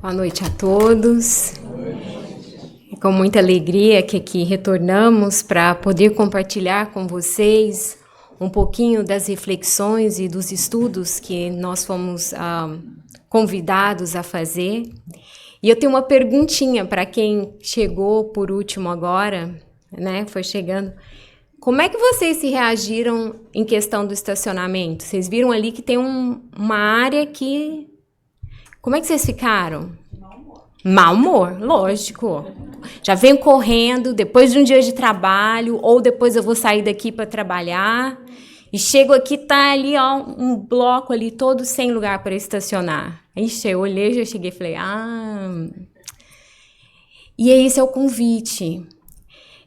Boa noite a todos. É com muita alegria que aqui retornamos para poder compartilhar com vocês um pouquinho das reflexões e dos estudos que nós fomos convidados a fazer. E eu tenho uma perguntinha para quem chegou por último agora, né? Foi chegando. Como é que vocês se reagiram em questão do estacionamento? Vocês viram ali que tem uma área que... Como é que vocês ficaram? Mau humor, lógico. Já venho correndo depois de um dia de trabalho, ou depois eu vou sair daqui para trabalhar, e chego aqui, tá ali, ó, um bloco ali todo sem lugar para estacionar. Ixi, eu olhei, já cheguei e falei, E esse é o convite.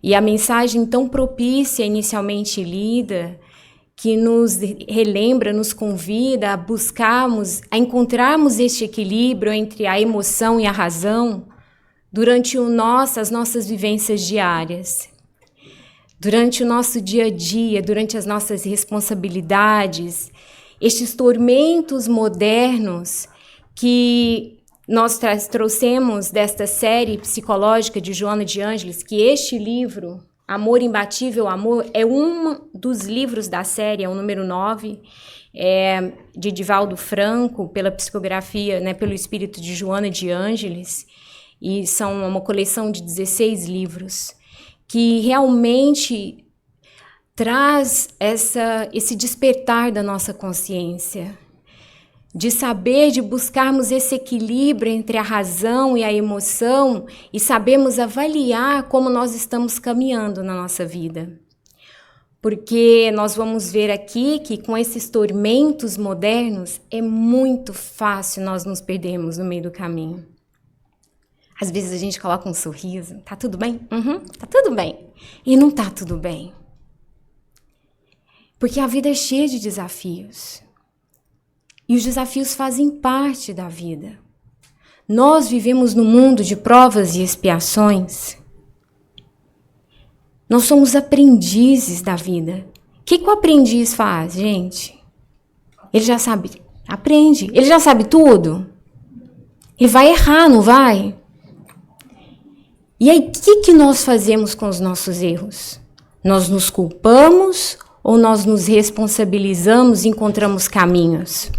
E a mensagem tão propícia, inicialmente lida, que nos relembra, nos convida a buscarmos, a encontrarmos este equilíbrio entre a emoção e a razão durante as nossas vivências diárias, durante o nosso dia a dia, durante as nossas responsabilidades, estes tormentos modernos que nós trouxemos desta série psicológica de Joana de Ângeles, que este livro... Amor Imbatível, Amor, é um dos livros da série, é o número 9, de Divaldo Franco, pela psicografia, né, pelo espírito de Joana de Ângeles, e são uma coleção de 16 livros, que realmente traz esse despertar da nossa consciência, de saber, de buscarmos esse equilíbrio entre a razão e a emoção e sabermos avaliar como nós estamos caminhando na nossa vida. Porque nós vamos ver aqui que com esses tormentos modernos é muito fácil nós nos perdermos no meio do caminho. Às vezes a gente coloca um sorriso, tá tudo bem? Tá tudo bem. E não tá tudo bem. Porque a vida é cheia de desafios. E os desafios fazem parte da vida. Nós vivemos num mundo de provas e expiações. Nós somos aprendizes da vida. O que o aprendiz faz, gente? Ele já sabe, aprende. Ele já sabe tudo. Ele vai errar, não vai? E aí, o que nós fazemos com os nossos erros? Nós nos culpamos ou nós nos responsabilizamos e encontramos caminhos?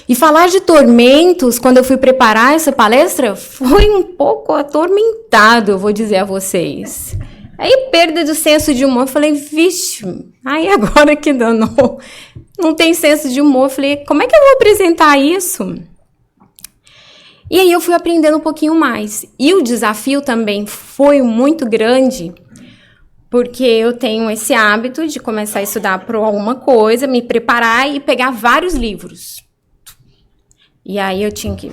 E falar de tormentos, quando eu fui preparar essa palestra, foi um pouco atormentado, eu vou dizer a vocês. Aí, perda do senso de humor, eu falei, vixe, aí agora que danou, não tem senso de humor, eu falei, como é que eu vou apresentar isso? E aí eu fui aprendendo um pouquinho mais. E o desafio também foi muito grande, porque eu tenho esse hábito de começar a estudar para alguma coisa, me preparar e pegar vários livros. E aí eu tinha que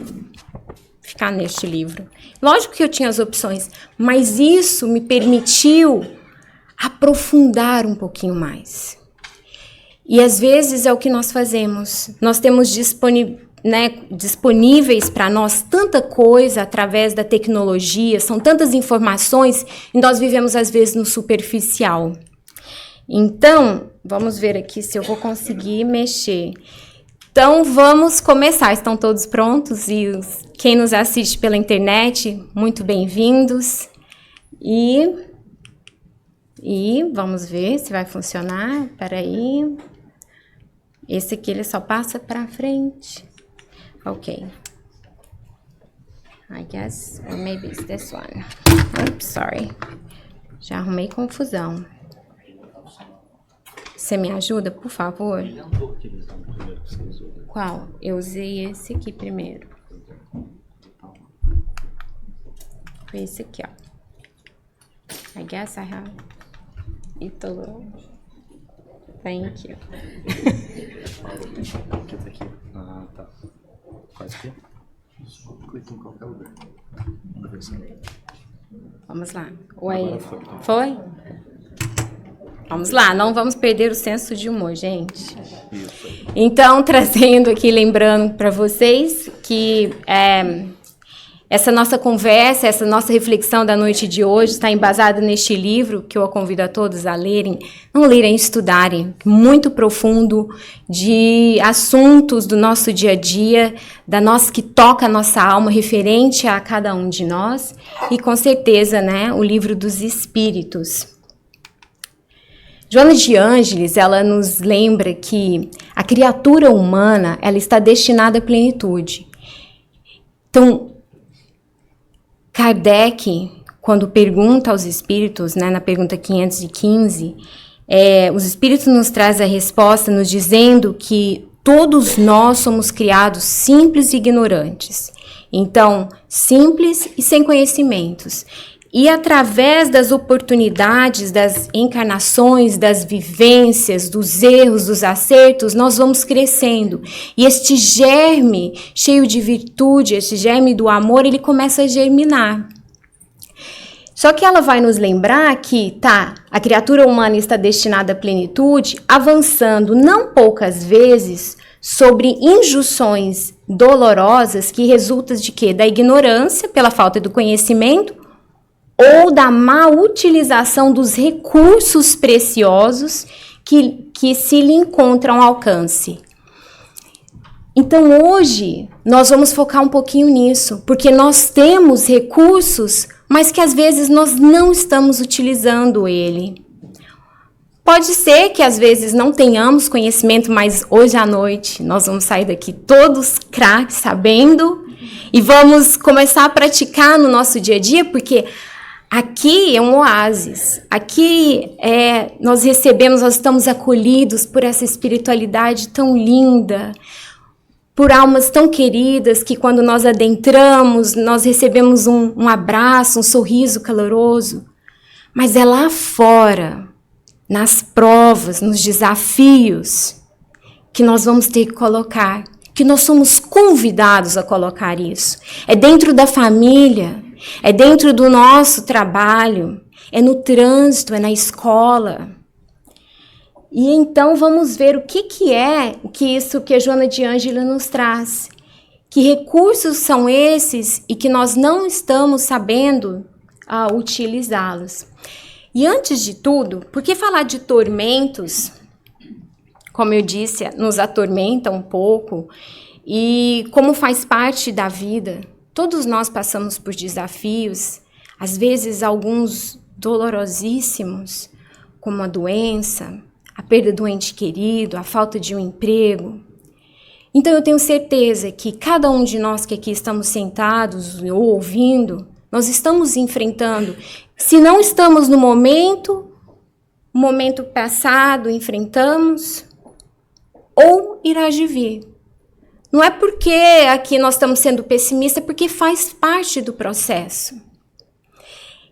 ficar neste livro. Lógico que eu tinha as opções, mas isso me permitiu aprofundar um pouquinho mais. E às vezes é o que nós fazemos. Nós temos disponíveis para nós tanta coisa através da tecnologia, são tantas informações, e nós vivemos às vezes no superficial. Então, vamos ver aqui se eu vou conseguir mexer. Então, vamos começar. Estão todos prontos? E quem nos assiste pela internet, muito bem-vindos. E vamos ver se vai funcionar. Espera aí. Esse aqui, ele só passa para frente. Ok. I guess, or maybe it's this one. Oops, sorry. Já arrumei confusão. Você me ajuda, por favor? Qual? Eu usei esse aqui primeiro. Foi esse aqui, ó. I guess I have it a little. Thank you. Ah, tá. Faz aqui. Clica em qualquer lugar. Vamos lá. Oi. Foi? Vamos lá, não vamos perder o senso de humor, gente. Então, trazendo aqui, lembrando para vocês que Essa nossa conversa, essa nossa reflexão da noite de hoje está embasada neste livro que eu convido a todos a lerem, não lerem, estudarem, muito profundo, de assuntos do nosso dia a dia, que toca a nossa alma, referente a cada um de nós, e com certeza, né, o livro dos Espíritos. Joana de Ângeles, ela nos lembra que a criatura humana, ela está destinada à plenitude. Então, Kardec, quando pergunta aos espíritos, né, na pergunta 515, os espíritos nos trazem a resposta nos dizendo que todos nós somos criados simples e ignorantes. Então, simples e sem conhecimentos. E através das oportunidades, das encarnações, das vivências, dos erros, dos acertos, nós vamos crescendo. E este germe cheio de virtude, este germe do amor, ele começa a germinar. Só que ela vai nos lembrar que, a criatura humana está destinada à plenitude, avançando não poucas vezes sobre injunções dolorosas que resultam de quê? Da ignorância, pela falta do conhecimento, ou da má utilização dos recursos preciosos que se lhe encontram ao alcance. Então, hoje, nós vamos focar um pouquinho nisso, porque nós temos recursos, mas que às vezes nós não estamos utilizando ele. Pode ser que às vezes não tenhamos conhecimento, mas hoje à noite nós vamos sair daqui todos craques, sabendo, e vamos começar a praticar no nosso dia a dia, porque aqui é um oásis, aqui nós estamos acolhidos por essa espiritualidade tão linda, por almas tão queridas que quando nós adentramos, nós recebemos um abraço, um sorriso caloroso. Mas é lá fora, nas provas, nos desafios, que nós vamos ter que colocar, que nós somos convidados a colocar isso. É dentro da família, é dentro do nosso trabalho, é no trânsito, é na escola. E então vamos ver o que é isso que a Joana de Ângeles nos traz. Que recursos são esses e que nós não estamos sabendo utilizá-los. E antes de tudo, por que falar de tormentos? Como eu disse, nos atormenta um pouco. E como faz parte da vida, todos nós passamos por desafios, às vezes alguns dolorosíssimos, como a doença, a perda do ente querido, a falta de um emprego. Então eu tenho certeza que cada um de nós que aqui estamos sentados ou ouvindo, nós estamos enfrentando, se não estamos no momento passado, enfrentamos, ou irá de vir. Não é porque aqui nós estamos sendo pessimistas, é porque faz parte do processo.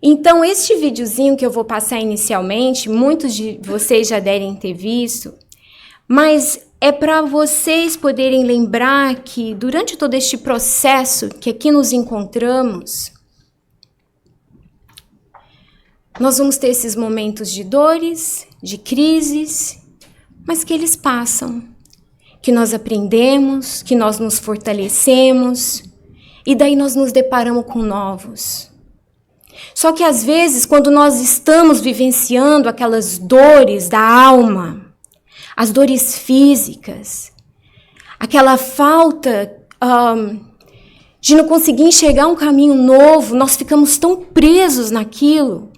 Então, este videozinho que eu vou passar inicialmente, muitos de vocês já devem ter visto, mas é para vocês poderem lembrar que durante todo este processo que aqui nos encontramos, nós vamos ter esses momentos de dores, de crises, mas que eles passam, que nós aprendemos, que nós nos fortalecemos, e daí nós nos deparamos com novos. Só que às vezes, quando nós estamos vivenciando aquelas dores da alma, as dores físicas, aquela falta de não conseguir enxergar um caminho novo, nós ficamos tão presos naquilo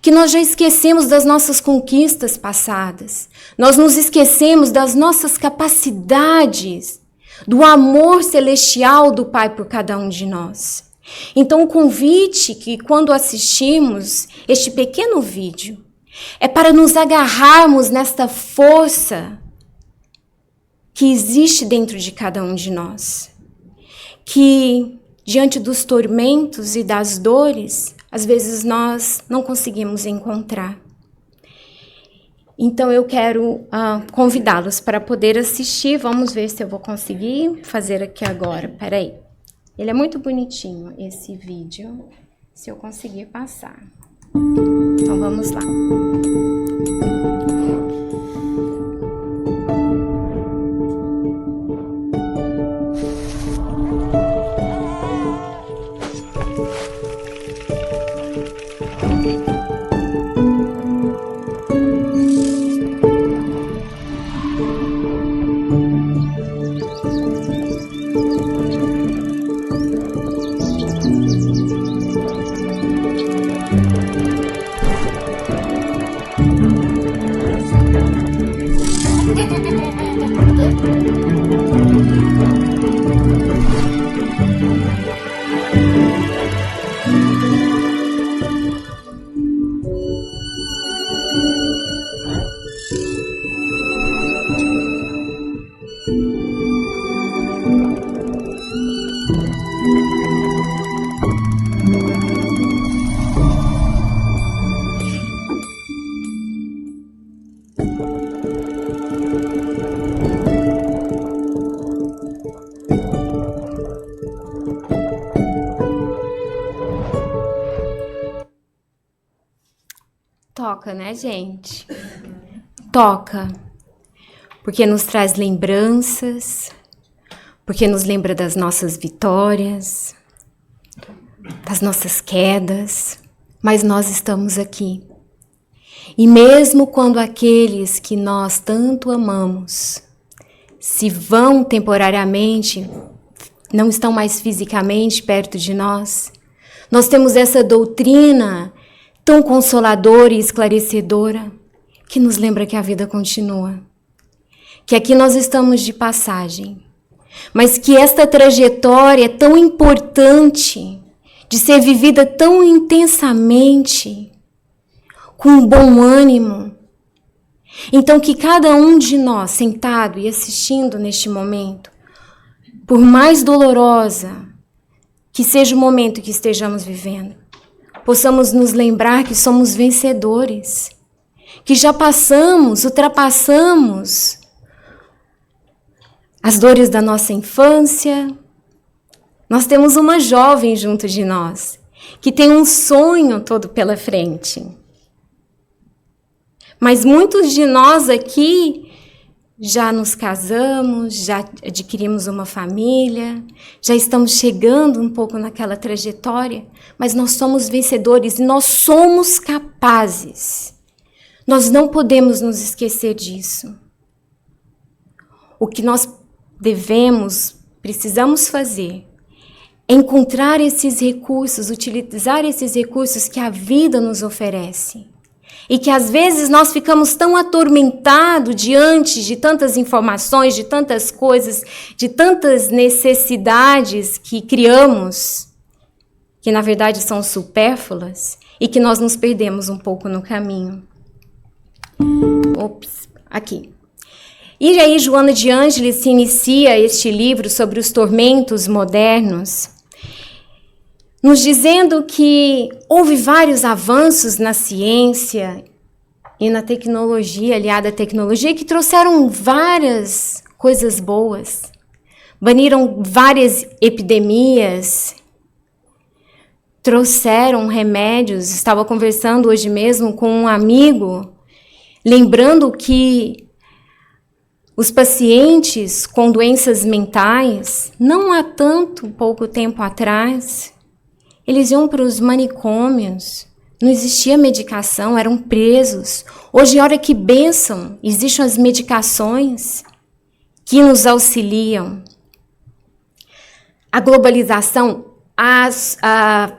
que nós já esquecemos das nossas conquistas passadas. Nós nos esquecemos das nossas capacidades, do amor celestial do Pai por cada um de nós. Então, o convite que quando assistimos este pequeno vídeo é para nos agarrarmos nesta força que existe dentro de cada um de nós. Que, diante dos tormentos e das dores, às vezes nós não conseguimos encontrar. Então eu quero convidá-los para poder assistir. Vamos ver se eu vou conseguir fazer aqui agora. Peraí. Ele é muito bonitinho, esse vídeo, se eu conseguir passar. Então vamos lá. toca, né, gente? Toca. Porque nos traz lembranças, porque nos lembra das nossas vitórias, das nossas quedas, mas nós estamos aqui. E mesmo quando aqueles que nós tanto amamos se vão temporariamente, não estão mais fisicamente perto de nós, nós temos essa doutrina tão consoladora e esclarecedora que nos lembra que a vida continua, que aqui nós estamos de passagem, mas que esta trajetória é tão importante de ser vivida tão intensamente, com bom ânimo. Então, que cada um de nós, sentado e assistindo neste momento, por mais dolorosa que seja o momento que estejamos vivendo, possamos nos lembrar que somos vencedores, que já ultrapassamos as dores da nossa infância. Nós temos uma jovem junto de nós, que tem um sonho todo pela frente. Mas muitos de nós aqui já nos casamos, já adquirimos uma família, já estamos chegando um pouco naquela trajetória, mas nós somos vencedores e nós somos capazes. Nós não podemos nos esquecer disso. O que nós precisamos fazer é encontrar esses recursos, utilizar esses recursos que a vida nos oferece. E que às vezes nós ficamos tão atormentados diante de tantas informações, de tantas coisas, de tantas necessidades que criamos, que na verdade são supérfluas, e que nós nos perdemos um pouco no caminho. Aqui. E aí Joana de Ângeles se inicia este livro sobre os tormentos modernos, nos dizendo que houve vários avanços na ciência e na tecnologia, aliada à tecnologia, que trouxeram várias coisas boas, baniram várias epidemias, trouxeram remédios. Estava conversando hoje mesmo com um amigo, lembrando que os pacientes com doenças mentais, não há pouco tempo atrás, eles iam para os manicômios, não existia medicação, eram presos. Hoje, olha que bênção, existem as medicações que nos auxiliam. A globalização, a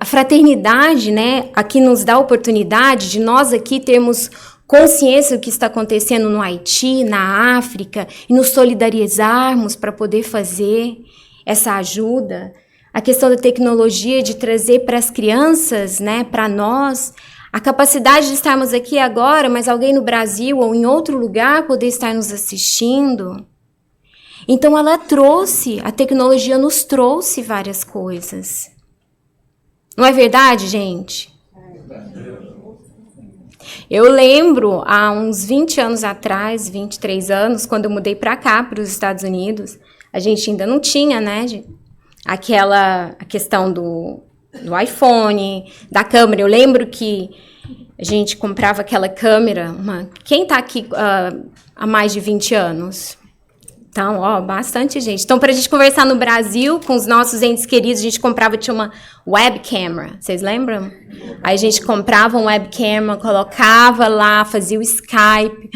fraternidade, né, aqui nos dá a oportunidade de nós aqui termos consciência do que está acontecendo no Haiti, na África, e nos solidarizarmos para poder fazer essa ajuda. A questão da tecnologia, de trazer para as crianças, né, para nós, a capacidade de estarmos aqui agora, mas alguém no Brasil ou em outro lugar poder estar nos assistindo. Então, a tecnologia nos trouxe várias coisas. Não é verdade, gente? Eu lembro, há uns 20 anos atrás, 23 anos, quando eu mudei para cá, para os Estados Unidos, a gente ainda não tinha, né, a questão do iPhone, da câmera. Eu lembro que a gente comprava aquela câmera. Quem está aqui há mais de 20 anos? Então, bastante gente. Então, para a gente conversar no Brasil com os nossos entes queridos, a gente tinha uma webcam. Vocês lembram? Aí a gente comprava uma webcam, colocava lá, fazia o Skype.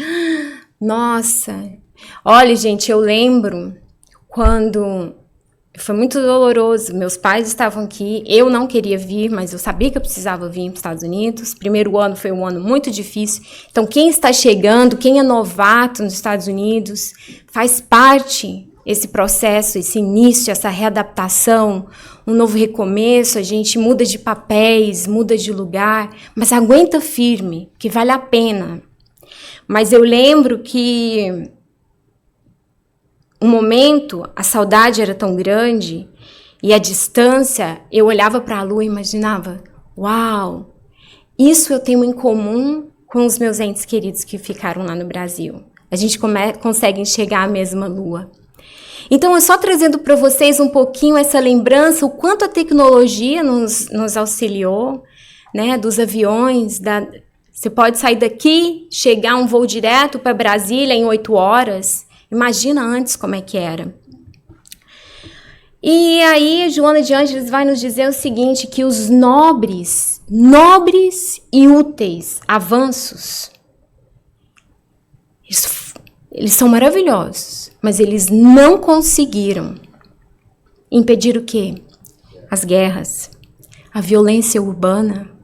Nossa! Olha, gente, eu lembro quando... Foi muito doloroso. Meus pais estavam aqui, eu não queria vir, mas eu sabia que eu precisava vir para os Estados Unidos. Primeiro ano foi um ano muito difícil. Então, quem está chegando, quem é novato nos Estados Unidos, faz parte esse processo, esse início, essa readaptação, um novo recomeço. A gente muda de papéis, muda de lugar, mas aguenta firme, que vale a pena. Mas eu lembro que um momento, a saudade era tão grande e a distância, eu olhava para a lua e imaginava, uau, isso eu tenho em comum com os meus entes queridos que ficaram lá no Brasil. A gente consegue enxergar a mesma lua. Então, é só trazendo para vocês um pouquinho essa lembrança, o quanto a tecnologia nos auxiliou, né, dos aviões, Você pode sair daqui, chegar um voo direto para Brasília em 8 horas. Imagina antes como é que era. E aí, Joana de Ângeles vai nos dizer o seguinte, que os nobres e úteis avanços, eles são maravilhosos, mas eles não conseguiram impedir o quê? As guerras, a violência urbana,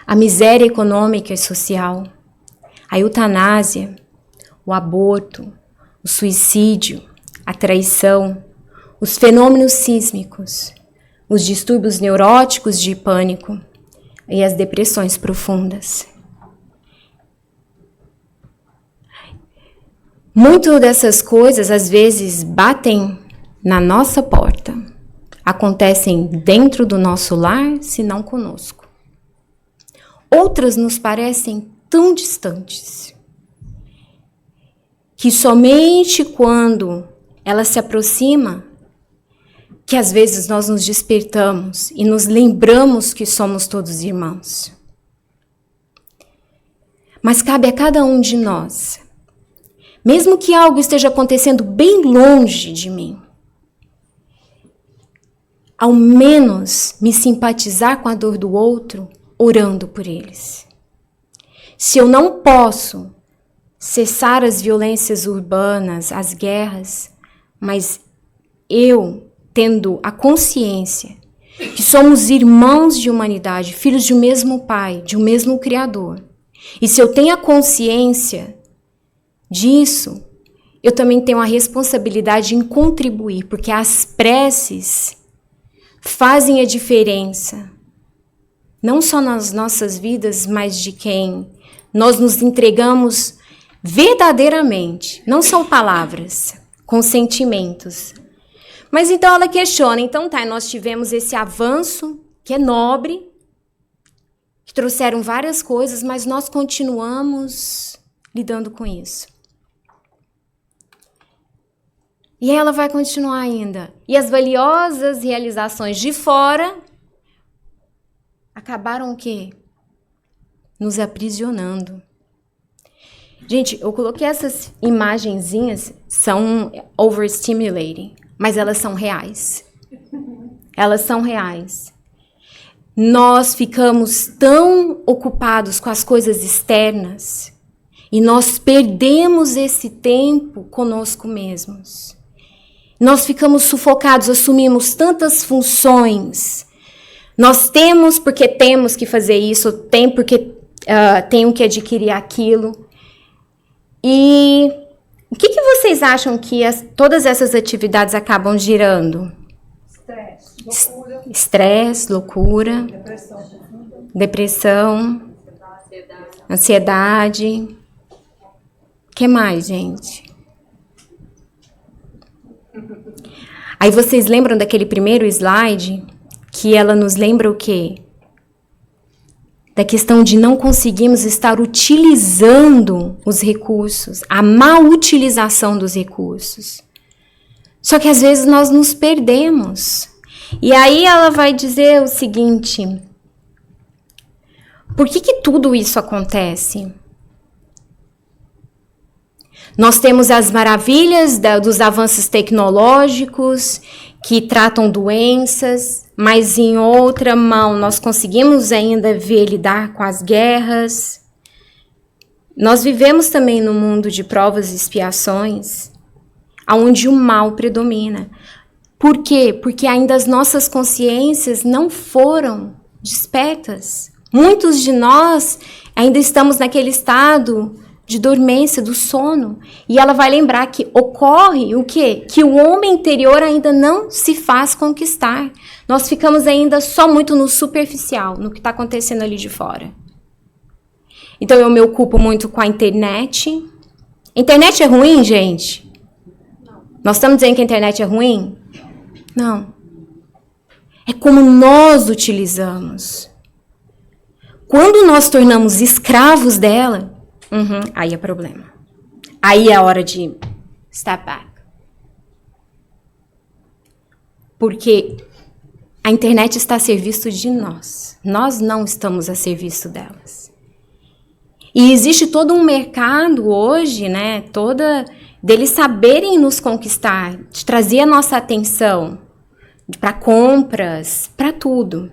a miséria econômica e social, a eutanásia, o aborto, o suicídio, a traição, os fenômenos sísmicos, os distúrbios neuróticos de pânico e as depressões profundas. Muito dessas coisas, às vezes, batem na nossa porta, acontecem dentro do nosso lar, se não conosco. Outras nos parecem tão distantes, que somente quando ela se aproxima, que às vezes nós nos despertamos e nos lembramos que somos todos irmãos. Mas cabe a cada um de nós, mesmo que algo esteja acontecendo bem longe de mim, ao menos me simpatizar com a dor do outro, orando por eles. Se eu não posso cessar as violências urbanas, as guerras, mas eu, tendo a consciência que somos irmãos de humanidade, filhos de um mesmo Pai, de um mesmo Criador, e se eu tenho a consciência disso, eu também tenho a responsabilidade em contribuir, porque as preces fazem a diferença, não só nas nossas vidas, mas de quem nós nos entregamos verdadeiramente, não são palavras, com sentimentos. Mas então ela questiona, então tá, nós tivemos esse avanço, que é nobre, que trouxeram várias coisas, mas nós continuamos lidando com isso. E ela vai continuar ainda. E as valiosas realizações de fora acabaram o quê? Nos aprisionando. Gente, eu coloquei essas imagenzinhas, são overstimulating, mas elas são reais. Elas são reais. Nós ficamos tão ocupados com as coisas externas e nós perdemos esse tempo conosco mesmos. Nós ficamos sufocados, assumimos tantas funções. Nós temos porque temos que fazer isso, tem porque tenho que adquirir aquilo. E o que vocês acham que todas essas atividades acabam girando? Estresse, loucura, depressão, ansiedade. O que mais, gente? Aí vocês lembram daquele primeiro slide que ela nos lembra o quê? Da questão de não conseguirmos estar utilizando os recursos, a má utilização dos recursos. Só que às vezes nós nos perdemos. E aí ela vai dizer o seguinte: por que tudo isso acontece? Nós temos as maravilhas dos avanços tecnológicos que tratam doenças, mas em outra mão nós conseguimos ainda ver lidar com as guerras. Nós vivemos também num mundo de provas e expiações, onde o mal predomina. Por quê? Porque ainda as nossas consciências não foram despertas. Muitos de nós ainda estamos naquele estado de dormência, do sono. E ela vai lembrar que ocorre o quê? Que o homem interior ainda não se faz conquistar. Nós ficamos ainda só muito no superficial, no que está acontecendo ali de fora. Então eu me ocupo muito com a internet. Internet é ruim, gente? Nós estamos dizendo que a internet é ruim? Não. É como nós utilizamos. Quando nós tornamos escravos dela, aí é problema. Aí é a hora de step back. Porque a internet está a serviço de nós. Nós não estamos a serviço delas. E existe todo um mercado hoje, né, deles saberem nos conquistar, de trazer a nossa atenção para compras, para tudo.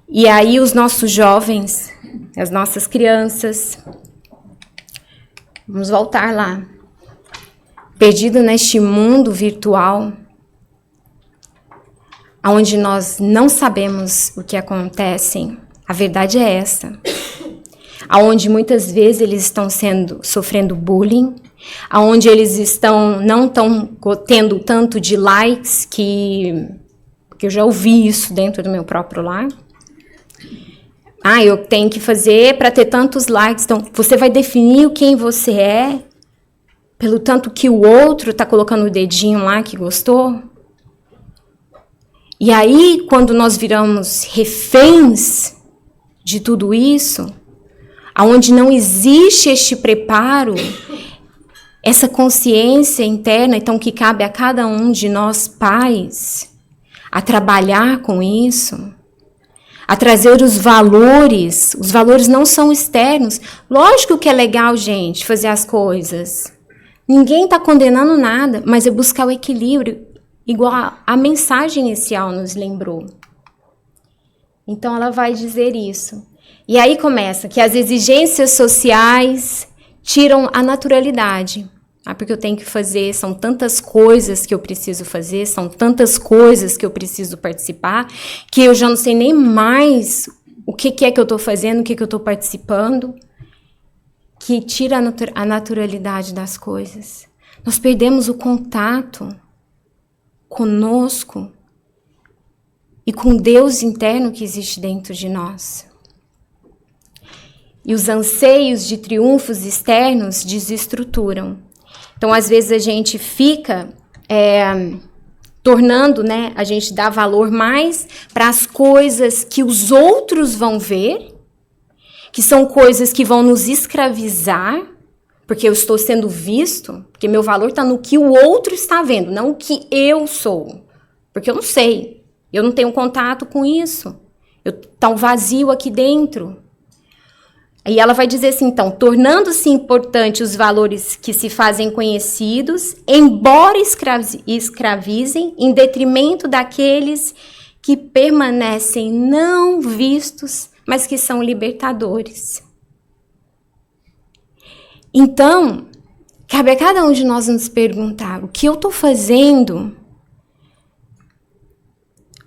E aí os nossos jovens, as nossas crianças, vamos voltar lá, perdido neste mundo virtual, onde nós não sabemos o que acontece. A verdade é essa. Onde muitas vezes eles estão sofrendo bullying, onde eles não estão tendo tanto de likes, que eu já ouvi isso dentro do meu próprio lar. Eu tenho que fazer para ter tantos likes. Então, você vai definir quem você é pelo tanto que o outro está colocando o dedinho lá que gostou? E aí, quando nós viramos reféns de tudo isso, aonde não existe este preparo, essa consciência interna, então, que cabe a cada um de nós pais, a trabalhar com isso, a trazer os valores não são externos. Lógico que é legal, gente, fazer as coisas. Ninguém está condenando nada, mas é buscar o equilíbrio, igual a mensagem inicial nos lembrou. Então, ela vai dizer isso. E aí começa que as exigências sociais tiram a naturalidade. Porque eu tenho que fazer, são tantas coisas que eu preciso fazer, são tantas coisas que eu preciso participar, que eu já não sei nem mais o que é que eu estou fazendo, o que eu estou participando, que tira a naturalidade das coisas. Nós perdemos o contato conosco e com Deus interno que existe dentro de nós. E os anseios de triunfos externos desestruturam. Então, às vezes, a gente fica tornando, né, a gente dá valor mais para as coisas que os outros vão ver, que são coisas que vão nos escravizar, porque eu estou sendo visto, porque meu valor está no que o outro está vendo, não o que eu sou. Porque eu não sei, eu não tenho contato com isso, está um vazio aqui dentro. E ela vai dizer assim, então, tornando-se importante os valores que se fazem conhecidos, embora escravizem, em detrimento daqueles que permanecem não vistos, mas que são libertadores. Então, cabe a cada um de nós nos perguntar, o que eu estou fazendo?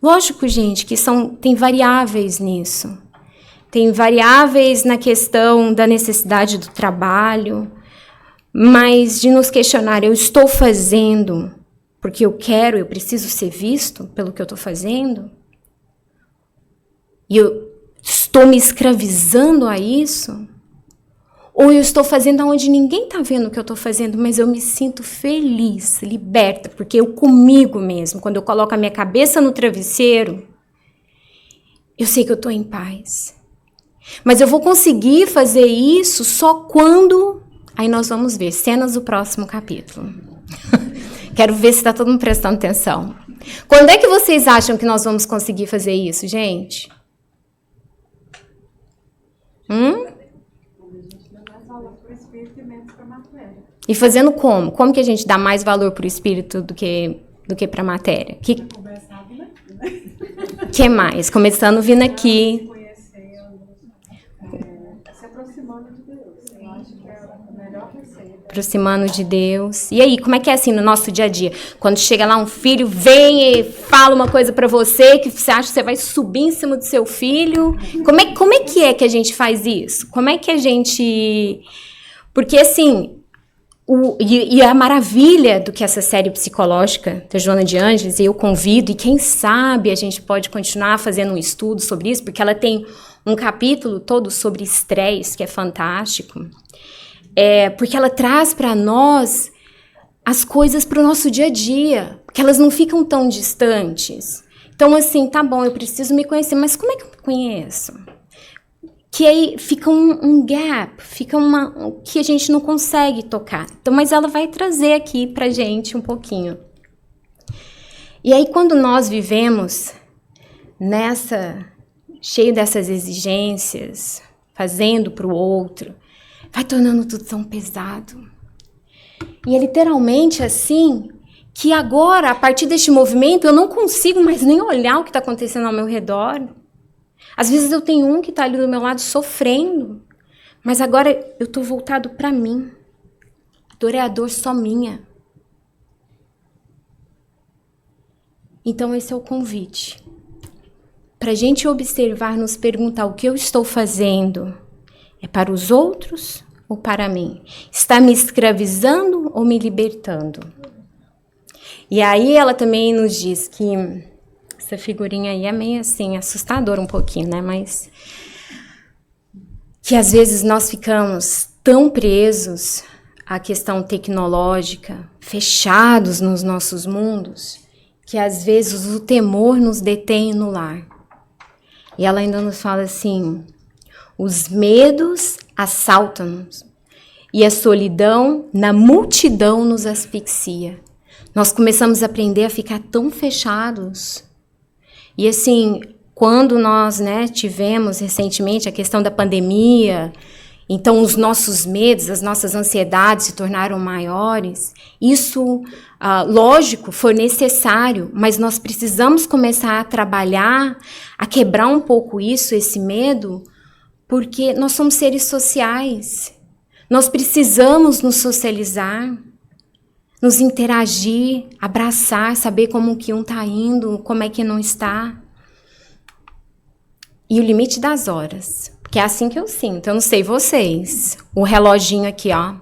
Lógico, gente, que tem variáveis nisso. Tem variáveis na questão da necessidade do trabalho, mas de nos questionar, eu estou fazendo porque eu preciso ser visto pelo que eu estou fazendo? E eu estou me escravizando a isso? Ou eu estou fazendo onde ninguém está vendo o que eu estou fazendo, mas eu me sinto feliz, liberta, porque eu comigo mesmo, quando eu coloco a minha cabeça no travesseiro, eu sei que eu estou em paz. Mas eu vou conseguir fazer isso só quando... Aí nós vamos ver cenas do próximo capítulo. Quero ver se está todo mundo prestando atenção. Quando é que vocês acham que nós vamos conseguir fazer isso, gente? E fazendo como? Como que a gente dá mais valor para o espírito do que para a matéria? Que mais? Começando vindo aqui... Aproximando de Deus. E aí, como é que é assim no nosso dia a dia? Quando chega lá um filho, vem e fala uma coisa pra você, que você acha que você vai subir em cima do seu filho. Como é que a gente faz isso? Como é que a gente... Porque assim, e a maravilha do que essa série psicológica da Joana de Ângeles, eu convido, e quem sabe a gente pode continuar fazendo um estudo sobre isso, porque ela tem um capítulo todo sobre estresse, que é fantástico. Porque ela traz para nós as coisas para o nosso dia a dia, porque elas não ficam tão distantes. Então, assim, tá bom, eu preciso me conhecer, mas como é que eu me conheço? Que aí fica um gap, fica que a gente não consegue tocar. Então, mas ela vai trazer aqui pra gente um pouquinho. E aí, quando nós vivemos cheio dessas exigências, fazendo para o outro, vai tornando tudo tão pesado. E é literalmente assim que agora, a partir deste movimento, eu não consigo mais nem olhar o que está acontecendo ao meu redor. Às vezes eu tenho um que está ali do meu lado sofrendo, mas agora eu estou voltado para mim. A dor é a dor só minha. Então esse é o convite. Para a gente observar, nos perguntar o que eu estou fazendo é para os outros ou para mim? Está me escravizando ou me libertando? E aí ela também nos diz que essa figurinha aí é meio assim, assustadora um pouquinho, né? Mas que às vezes nós ficamos tão presos à questão tecnológica, fechados nos nossos mundos, que às vezes o temor nos detém no lar. E ela ainda nos fala assim, os medos assaltam-nos e a solidão na multidão nos asfixia. Nós começamos a aprender a ficar tão fechados. E assim, quando nós, tivemos recentemente a questão da pandemia, então os nossos medos, as nossas ansiedades se tornaram maiores. Isso, lógico, foi necessário, mas nós precisamos começar a trabalhar, a quebrar um pouco isso, esse medo, porque nós somos seres sociais. Nós precisamos nos socializar, nos interagir, abraçar, saber como que um está indo, como é que não está. E o limite das horas, porque é assim que eu sinto, eu não sei vocês. O reloginho aqui, ó,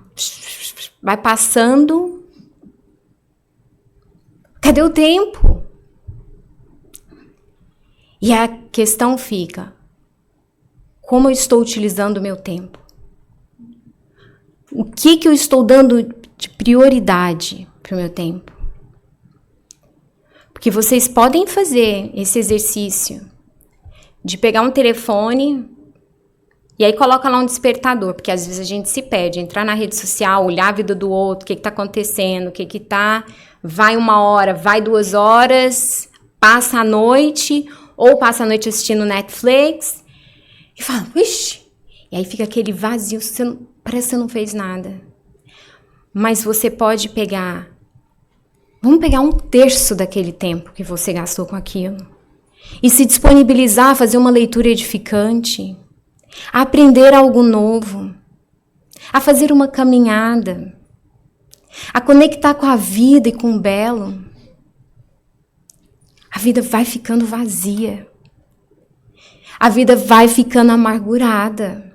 vai passando. Cadê o tempo? E a questão fica, como eu estou utilizando o meu tempo? O que eu estou dando de prioridade para o meu tempo? Porque vocês podem fazer esse exercício de pegar um telefone e aí coloca lá um despertador, porque às vezes a gente se perde, entrar na rede social, olhar a vida do outro, o que está acontecendo, vai 1 hora, vai 2 horas, passa a noite, ou passa a noite assistindo Netflix, e fala, ixi, e aí fica aquele vazio, parece que você não fez nada. Mas você pode vamos pegar 1/3 daquele tempo que você gastou com aquilo, e se disponibilizar a fazer uma leitura edificante, a aprender algo novo, a fazer uma caminhada, a conectar com a vida e com o belo. A vida vai ficando vazia. A vida vai ficando amargurada.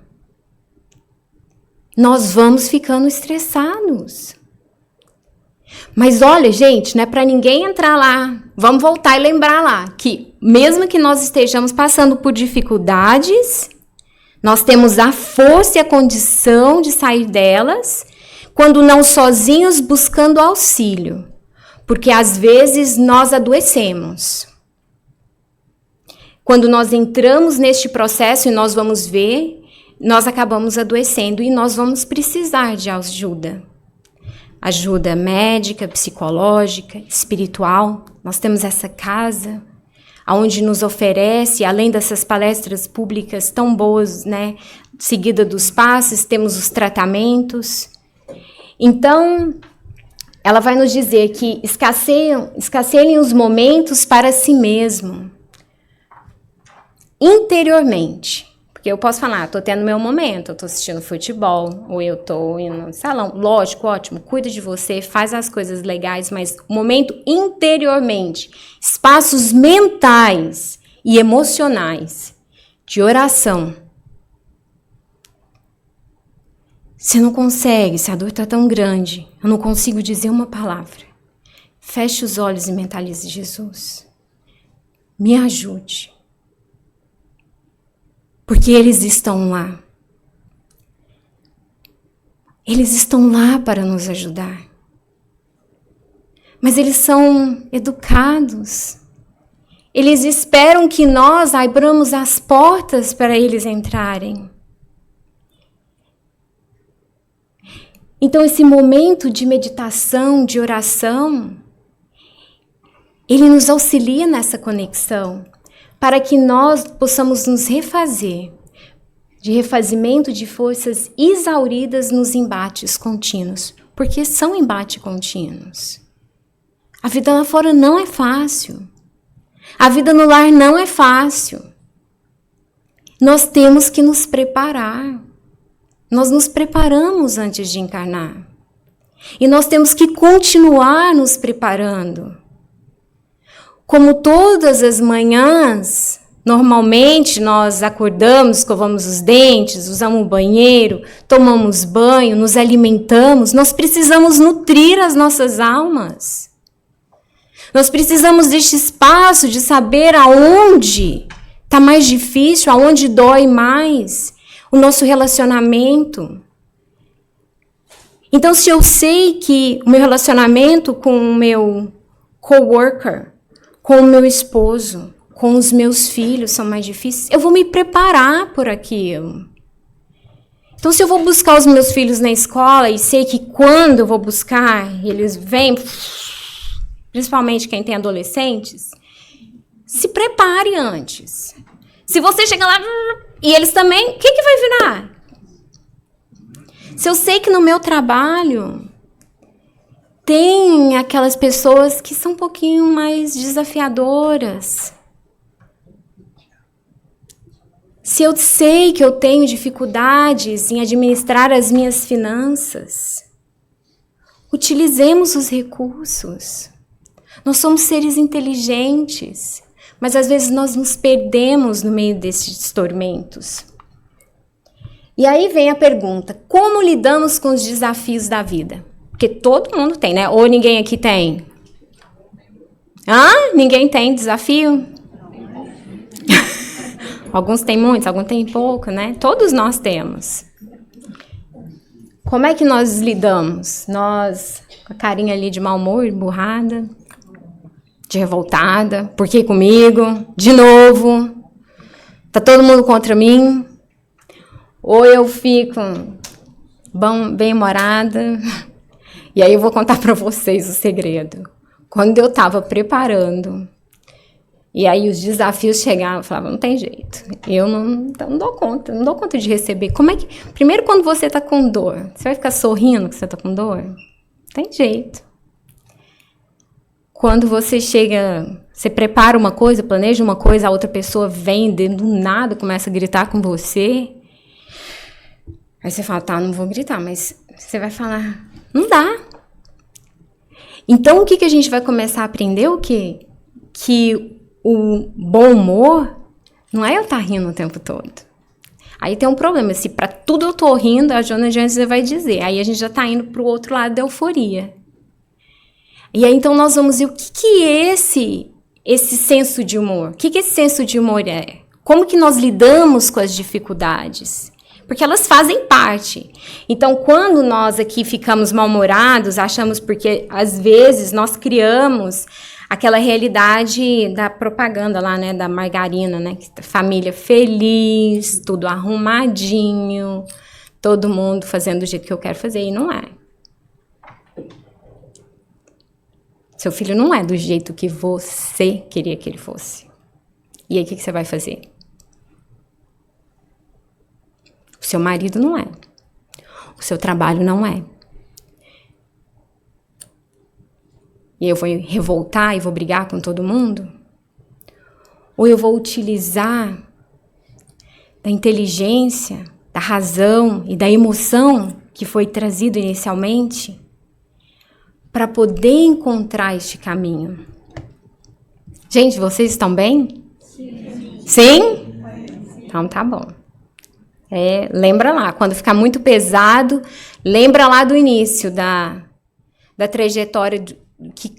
Nós vamos ficando estressados. Mas olha, gente, não é para ninguém entrar lá. Vamos voltar e lembrar lá que mesmo que nós estejamos passando por dificuldades, nós temos a força e a condição de sair delas, quando não sozinhos buscando auxílio. Porque às vezes nós adoecemos. Quando nós entramos neste processo e nós vamos ver, nós acabamos adoecendo e nós vamos precisar de ajuda. Ajuda médica, psicológica, espiritual. Nós temos essa casa onde nos oferece, além dessas palestras públicas tão boas, seguida dos passos, temos os tratamentos. Então, ela vai nos dizer que escasseiam os momentos para si mesmo, interiormente. Porque eu posso falar, estou tendo meu momento, eu estou assistindo futebol, ou eu estou indo no salão. Lógico, ótimo, cuida de você, faz as coisas legais, mas o momento interiormente, espaços mentais e emocionais de oração. Você não consegue, se a dor está tão grande, eu não consigo dizer uma palavra. Feche os olhos e mentalize Jesus. Me ajude. Porque eles estão lá. Eles estão lá para nos ajudar. Mas eles são educados. Eles esperam que nós abramos as portas para eles entrarem. Então, esse momento de meditação, de oração, ele nos auxilia nessa conexão, para que nós possamos nos refazer. de refazimento de forças exauridas nos embates contínuos. Porque são embates contínuos. A vida lá fora não é fácil. A vida no lar não é fácil. Nós temos que nos preparar. Nós nos preparamos antes de encarnar. E nós temos que continuar nos preparando. Como todas as manhãs, normalmente nós acordamos, escovamos os dentes, usamos o banheiro, tomamos banho, nos alimentamos. Nós precisamos nutrir as nossas almas. Nós precisamos deste espaço de saber aonde está mais difícil, aonde dói mais o nosso relacionamento. Então, se eu sei que o meu relacionamento com o meu coworker, com o meu esposo, com os meus filhos são mais difíceis, eu vou me preparar por aquilo. Então, se eu vou buscar os meus filhos na escola e sei que quando eu vou buscar, eles vêm, principalmente quem tem adolescentes, se prepare antes. Se você chegar lá e eles também, o que vai virar? Se eu sei que no meu trabalho tem aquelas pessoas que são um pouquinho mais desafiadoras. Se eu sei que eu tenho dificuldades em administrar as minhas finanças, utilizemos os recursos. Nós somos seres inteligentes, mas às vezes nós nos perdemos no meio desses tormentos. E aí vem a pergunta, como lidamos com os desafios da vida? Porque todo mundo tem, né? Ou ninguém aqui tem? Ninguém tem desafio? Alguns têm muitos, alguns têm pouco, né? Todos nós temos. Como é que nós lidamos? Nós, com a carinha ali de mau humor, emburrada, de revoltada, por que comigo? De novo? Tá todo mundo contra mim? Ou eu fico bem-humorada? E aí eu vou contar para vocês o segredo. Quando eu estava preparando, e aí os desafios chegavam, eu falava, não tem jeito. Eu não dou conta de receber. Como é que... Primeiro, quando você está com dor, você vai ficar sorrindo que você está com dor? Não tem jeito. Quando você chega, você prepara uma coisa, planeja uma coisa, a outra pessoa vem do nada, começa a gritar com você. Aí você fala, tá, não vou gritar, mas você vai falar, não dá. Então, o que a gente vai começar a aprender? O quê? Que o bom humor não é eu estar rindo o tempo todo. Aí tem um problema, se para tudo eu tô rindo, a Joana Jansen vai dizer, aí a gente já tá indo pro outro lado da euforia. E aí, então, nós vamos ver o que é esse senso de humor. O que esse senso de humor é? Como que nós lidamos com as dificuldades? Porque elas fazem parte. Então, quando nós aqui ficamos mal-humorados, achamos porque, às vezes, nós criamos aquela realidade da propaganda lá, né, da margarina, né, família feliz, tudo arrumadinho, todo mundo fazendo do jeito que eu quero fazer, e não é. Seu filho não é do jeito que você queria que ele fosse. E aí, o que você vai fazer? O seu marido não é. O seu trabalho não é. E eu vou revoltar e vou brigar com todo mundo? Ou eu vou utilizar da inteligência, da razão e da emoção que foi trazido inicialmente para poder encontrar este caminho? Gente, vocês estão bem? Sim? Sim? Então tá bom. Lembra lá, quando ficar muito pesado, lembra lá do início da trajetória,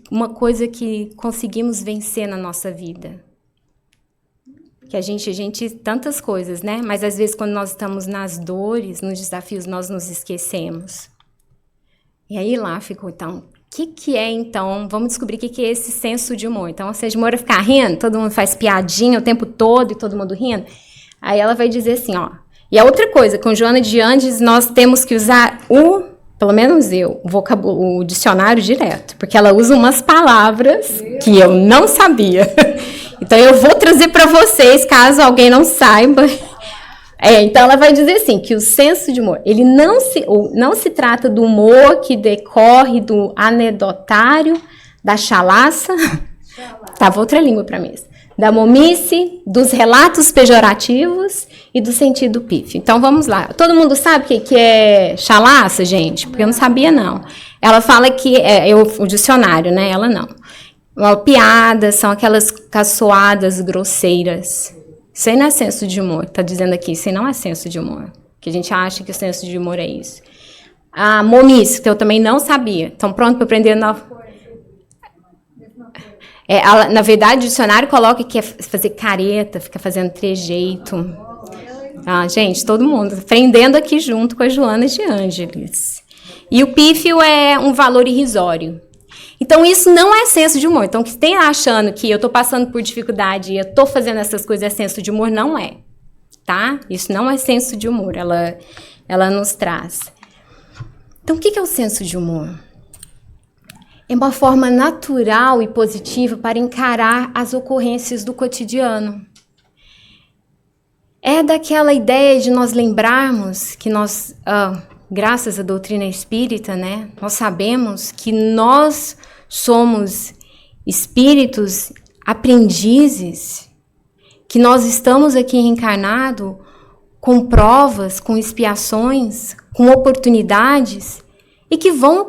uma coisa que conseguimos vencer na nossa vida. Que a gente tantas coisas, né? Mas às vezes quando nós estamos nas dores, nos desafios, nós nos esquecemos. E aí lá ficou, então, o que é então? Vamos descobrir o que é esse senso de humor. Então, se a Moura ficar rindo, todo mundo faz piadinha o tempo todo e todo mundo rindo. Aí ela vai dizer assim, ó. E a outra coisa, com Joana de Andes, nós temos que usar pelo menos eu, o dicionário direto, porque ela usa umas palavras que eu não sabia. Então, eu vou trazer para vocês, caso alguém não saiba, Então ela vai dizer assim, que o senso de humor, ele não se trata do humor que decorre do anedotário, da chalaça, tava outra língua para mim, da momice, dos relatos pejorativos e do sentido pífio. Então vamos lá. Todo mundo sabe o que é chalaça, gente? Porque eu não sabia, não. Ela fala que o dicionário, né? Ela não. Piadas são aquelas caçoadas grosseiras. Isso aí não é senso de humor. Tá dizendo aqui, isso aí não é senso de humor. Que a gente acha que o senso de humor é isso. A momice, que eu também não sabia. Então pronto para aprender na verdade, o dicionário coloca que é fazer careta, fica fazendo trejeito. Gente, todo mundo aprendendo aqui junto com a Joana de Ângeles. E o pífio é um valor irrisório. Então, isso não é senso de humor. Então, que tem achando que eu estou passando por dificuldade e eu estou fazendo essas coisas é senso de humor, não é. Tá? Isso não é senso de humor. Ela nos traz. Então, o que é o senso de humor? É uma forma natural e positiva para encarar as ocorrências do cotidiano. É daquela ideia de nós lembrarmos que nós, graças à doutrina espírita, né, nós sabemos que nós somos espíritos aprendizes, que nós estamos aqui reencarnados com provas, com expiações, com oportunidades, e que vão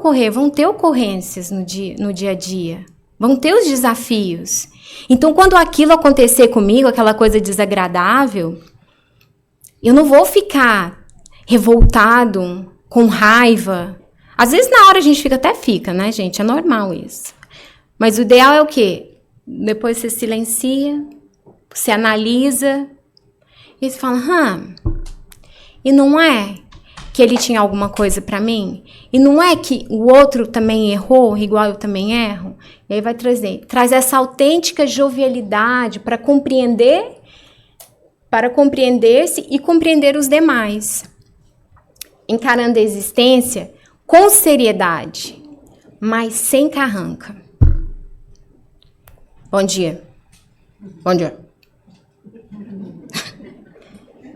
ter ocorrências no dia a dia. Vão ter os desafios. Então, quando aquilo acontecer comigo, aquela coisa desagradável, eu não vou ficar revoltado, com raiva. Às vezes, na hora, a gente fica, né, gente? É normal isso. Mas o ideal é o quê? Depois você silencia, você analisa, e você fala, e não é que ele tinha alguma coisa para mim? E não é que o outro também errou, igual eu também erro? E aí vai traz essa autêntica jovialidade para compreender-se e compreender os demais. Encarando a existência com seriedade, mas sem carranca. Bom dia. Bom dia.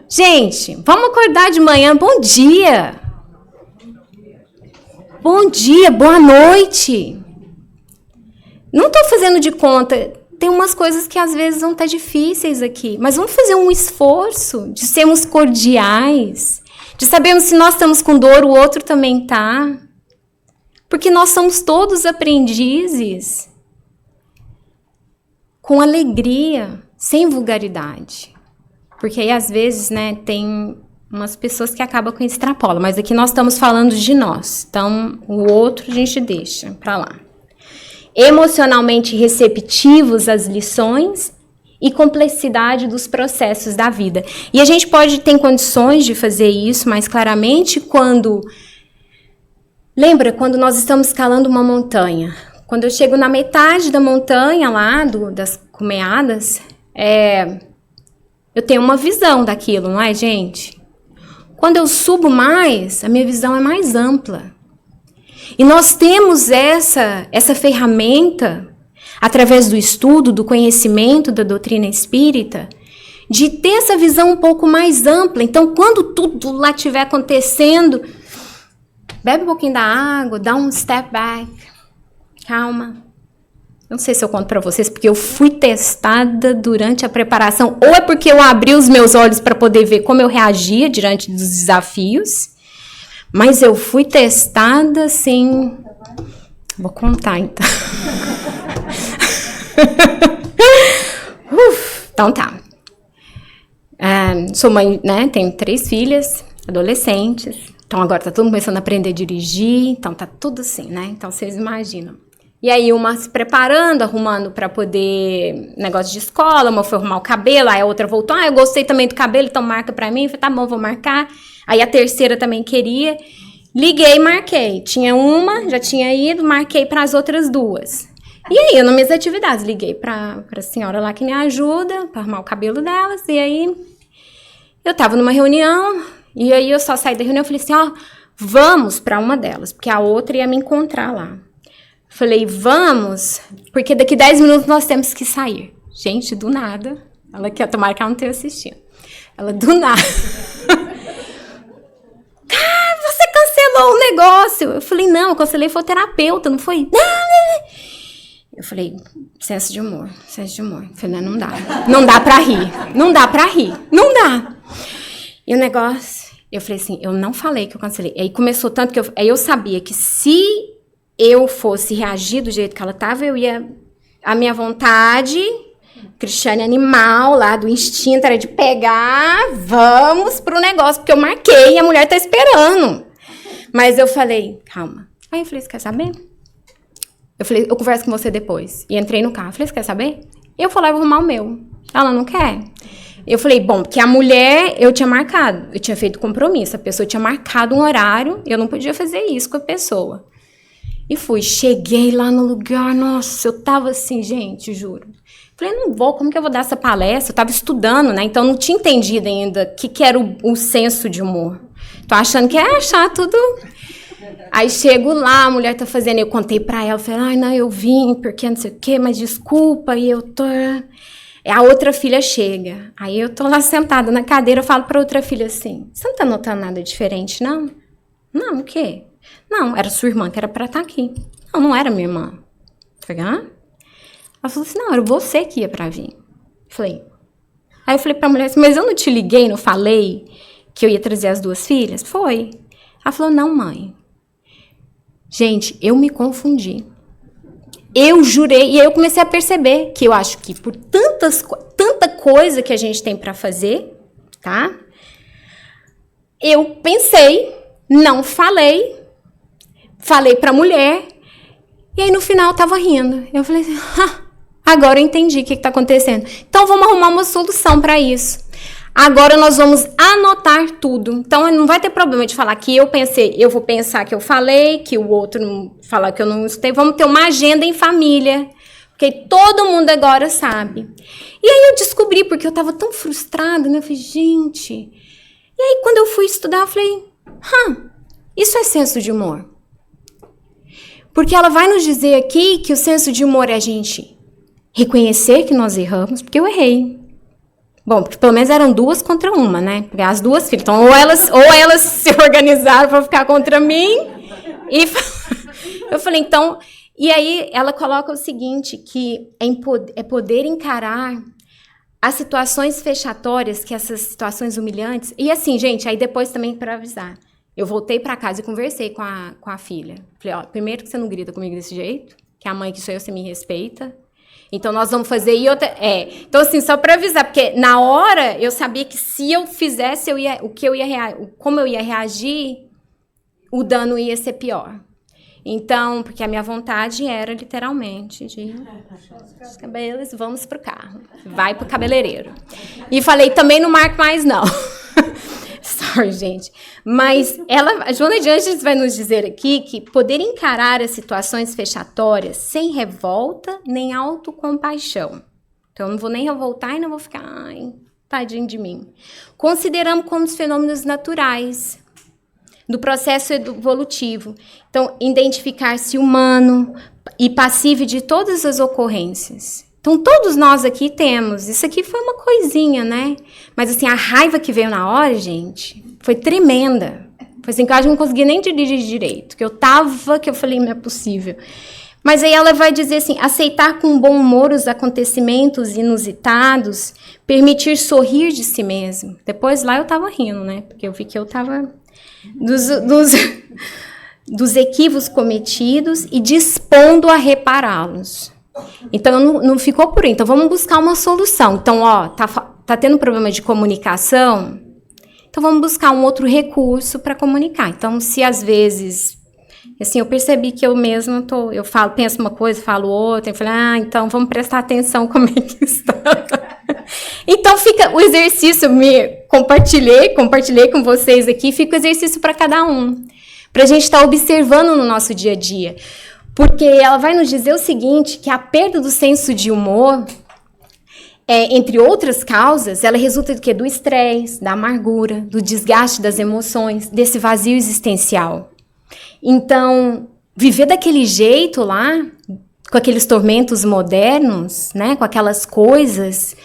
Gente, vamos acordar de manhã. Bom dia. Bom dia, boa noite. Não estou fazendo de conta. Tem umas coisas que às vezes vão estar difíceis aqui. Mas vamos fazer um esforço de sermos cordiais. De sabermos se nós estamos com dor, o outro também está. Porque nós somos todos aprendizes. Com alegria, sem vulgaridade. Porque aí, às vezes, né, tem umas pessoas que acabam com extrapola. Mas aqui nós estamos falando de nós. Então, o outro a gente deixa para lá. Emocionalmente receptivos às lições e complexidade dos processos da vida. E a gente ter condições de fazer isso mais claramente quando... Lembra quando nós estamos escalando uma montanha? Quando eu chego na metade da montanha lá, das cumeadas, eu tenho uma visão daquilo, não é, gente? Quando eu subo mais, a minha visão é mais ampla. E nós temos essa ferramenta, através do estudo, do conhecimento da doutrina espírita, de ter essa visão um pouco mais ampla. Então, quando tudo lá estiver acontecendo, bebe um pouquinho da água, dá um step back, calma. Não sei se eu conto para vocês, porque eu fui testada durante a preparação, ou é porque eu abri os meus olhos para poder ver como eu reagia diante dos desafios, mas eu fui testada assim... Vou contar, então. Então tá. Sou mãe, né? Tenho 3 filhas, adolescentes. Então agora tá todo mundo começando a aprender a dirigir. Então tá tudo assim, né? Então vocês imaginam. E aí uma se preparando, arrumando para poder... Negócio de escola, uma foi arrumar o cabelo, aí a outra voltou. Eu gostei também do cabelo, então marca para mim. Eu falei, tá bom, vou marcar. Aí a terceira também queria. Liguei e marquei. Tinha uma, já tinha ido, marquei para as outras 2. E aí, eu nas minhas atividades, liguei para a senhora lá que me ajuda, para arrumar o cabelo delas. E aí, eu tava numa reunião, e aí eu só saí da reunião e falei assim, vamos para uma delas, porque a outra ia me encontrar lá. Falei, vamos, porque daqui 10 minutos nós temos que sair. Gente, do nada, Ela quer tomar que ela não tenha assistido. Ela, do nada. Você cancelou o negócio. Eu falei, não, eu cancelei, foi o terapeuta, não foi? Eu falei, senso de humor. Eu falei, não dá. Não dá pra rir. Não dá. E o negócio, eu falei assim, eu não falei que eu cancelei. Aí começou tanto que eu sabia que se eu fosse reagir do jeito que ela tava, eu ia... A minha vontade, Cristiane animal, lá do instinto, era de pegar, vamos pro negócio, porque eu marquei e a mulher tá esperando. Mas eu falei, calma. Aí eu falei, você quer saber? Eu falei, eu converso com você depois. E entrei no carro. Eu falei, você quer saber? Eu vou lá e vou arrumar o meu. Ela não quer. Eu falei, bom, porque a mulher, eu tinha marcado. Eu tinha feito compromisso. A pessoa tinha marcado um horário. Eu não podia fazer isso com a pessoa. E fui. Cheguei lá no lugar. Nossa, eu tava assim, gente, juro. Falei, não vou. Como que eu vou dar essa palestra? Eu tava estudando, né? Então, não tinha entendido ainda o que era o senso de humor. Tô achando que é achar tudo... Aí chego lá, a mulher tá fazendo, eu contei pra ela, falei, ai, não, eu vim, porque não sei o quê, mas desculpa, e eu tô... A outra filha chega, aí eu tô lá sentada na cadeira, eu falo pra outra filha assim, você não tá notando nada diferente, não? Não, o quê? Não, era sua irmã que era pra estar aqui. Não, não era minha irmã. Eu falei, hã? Ela falou assim, não, era você que ia pra vir. Aí eu falei pra mulher assim, mas eu não te liguei, não falei que eu ia trazer as duas filhas? Foi. Ela falou, não, mãe. Gente, eu me confundi. Eu jurei, e aí eu comecei a perceber que eu acho que por tanta coisa que a gente tem para fazer, tá? Eu pensei, não falei pra mulher, e aí no final eu tava rindo. Eu falei assim, agora eu entendi o que tá acontecendo. Então vamos arrumar uma solução para isso. Agora nós vamos anotar tudo. Então, não vai ter problema de falar que eu pensei, eu vou pensar que eu falei, que o outro não falar que eu não escutei. Vamos ter uma agenda em família, porque todo mundo agora sabe. E aí eu descobri, porque eu estava tão frustrada, né? Eu falei, gente... E aí, quando eu fui estudar, eu falei, isso é senso de humor. Porque ela vai nos dizer aqui que o senso de humor é a gente reconhecer que nós erramos, porque eu errei. Bom, porque pelo menos eram 2 contra 1, né? Porque as 2 filhas. Então, ou elas se organizaram para ficar contra mim. E eu falei, então... E aí, ela coloca o seguinte, que é poder encarar as situações fechatórias, que essas situações humilhantes... E assim, gente, aí depois também para avisar. Eu voltei para casa e conversei com a filha. Falei, ó, primeiro que você não grita comigo desse jeito, que a mãe que sou eu, você me respeita... Então, nós vamos fazer... Então, assim, só para avisar, porque na hora eu sabia que se eu fizesse, como eu ia reagir, o dano ia ser pior. Então, porque a minha vontade era, literalmente, de... Os cabelos, vamos pro carro. Vai pro cabeleireiro. E falei, também não marco mais, não. Sorry, gente. Mas a Joana de Ângeles vai nos dizer aqui que poder encarar as situações fechatórias sem revolta nem autocompaixão. Então, eu não vou nem revoltar e não vou ficar, ai, tadinho de mim. Consideramos como os fenômenos naturais do processo evolutivo. Então, identificar-se humano e passível de todas as ocorrências. Então, todos nós aqui temos. Isso aqui foi uma coisinha, né? Mas, assim, a raiva que veio na hora, gente, foi tremenda. Foi assim, que eu acho que não consegui nem dirigir direito. Que eu falei, não é possível. Mas aí ela vai dizer assim, aceitar com bom humor os acontecimentos inusitados, permitir sorrir de si mesmo. Depois lá eu tava rindo, né? Porque eu vi que eu tava... Dos equívocos cometidos e dispondo a repará-los. Então, não ficou por aí. Então, vamos buscar uma solução. Então, ó, tá tendo problema de comunicação? Então, vamos buscar um outro recurso para comunicar. Então, se às vezes... Assim, eu percebi que eu mesma penso uma coisa, falo outra, eu falei, então vamos prestar atenção como é que está. Então, fica o exercício, compartilhei com vocês aqui, fica o exercício para cada um, para a gente estar observando no nosso dia a dia. Porque ela vai nos dizer o seguinte, que a perda do senso de humor, entre outras causas, ela resulta do quê? Do estresse, da amargura, do desgaste das emoções, desse vazio existencial. Então, viver daquele jeito lá, com aqueles tormentos modernos, né? Com aquelas coisas,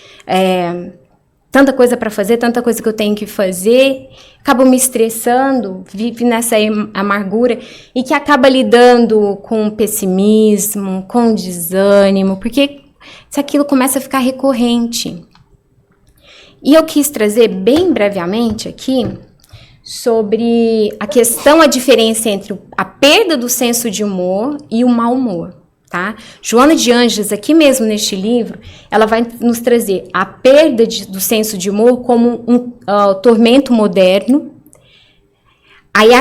tanta coisa para fazer, tanta coisa que eu tenho que fazer, acabo me estressando, vive nessa amargura e que acaba lidando com pessimismo, com desânimo, porque se aquilo começa a ficar recorrente. E eu quis trazer bem brevemente aqui sobre a questão, a diferença entre a perda do senso de humor e o mau humor, tá? Joana de Ângeles, aqui mesmo neste livro, ela vai nos trazer a perda do senso de humor como um tormento moderno. Aí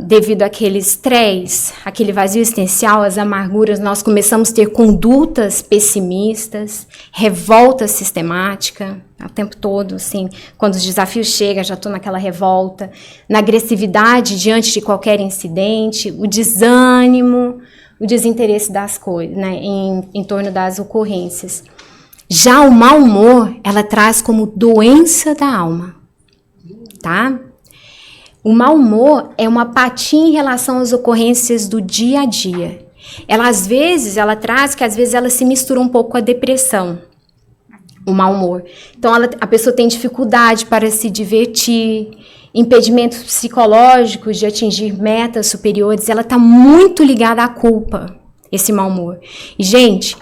devido àquele estresse, aquele vazio existencial, as amarguras, nós começamos a ter condutas pessimistas, revolta sistemática, o tempo todo, assim, quando os desafios chegam, já estou naquela revolta, na agressividade diante de qualquer incidente, o desânimo, o desinteresse das coisas, né, em torno das ocorrências. Já o mau humor, ela traz como doença da alma, tá? O mau humor é uma apatia em relação às ocorrências do dia a dia. Às vezes ela se mistura um pouco com a depressão, o mau humor. Então, a pessoa tem dificuldade para se divertir, impedimentos psicológicos de atingir metas superiores. Ela está muito ligada à culpa, esse mau humor. E, gente,